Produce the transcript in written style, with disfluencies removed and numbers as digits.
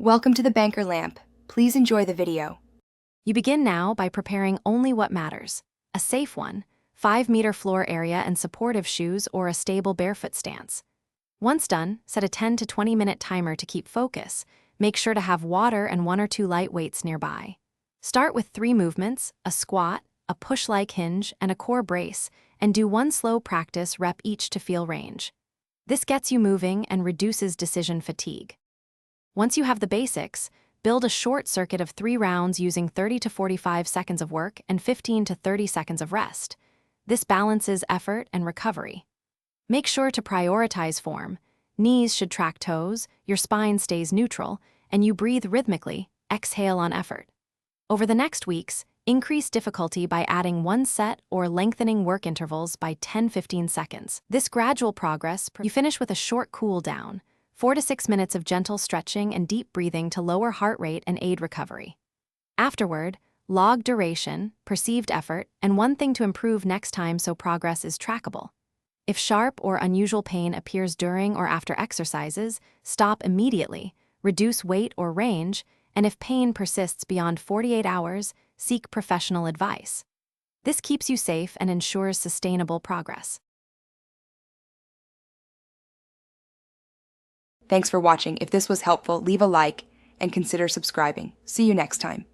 Welcome to the Banker Lamp. Please enjoy the video. You begin now by preparing only what matters. A safe one, 5-meter floor area and supportive shoes or a stable barefoot stance. Once done, set a 10 to 20-minute timer to keep focus. Make sure to have water and 1 or 2 light weights nearby. Start with 3 movements, a squat, a push-like hinge, and a core brace, and do 1 slow practice rep each to feel range. This gets you moving and reduces decision fatigue. Once you have the basics, build a short circuit of 3 rounds using 30 to 45 seconds of work and 15 to 30 seconds of rest. This balances effort and recovery. Make sure to prioritize form. Knees should track toes, your spine stays neutral, and you breathe rhythmically, exhale on effort. Over the next weeks, increase difficulty by adding 1 set or lengthening work intervals by 10-15 seconds. This gradual progress, you finish with a short cool down, 4 to 6 minutes of gentle stretching and deep breathing to lower heart rate and aid recovery. Afterward, log duration, perceived effort, and 1 thing to improve next time so progress is trackable. If sharp or unusual pain appears during or after exercises, stop immediately, reduce weight or range, and if pain persists beyond 48 hours, seek professional advice. This keeps you safe and ensures sustainable progress. Thanks for watching. If this was helpful, leave a like and consider subscribing. See you next time.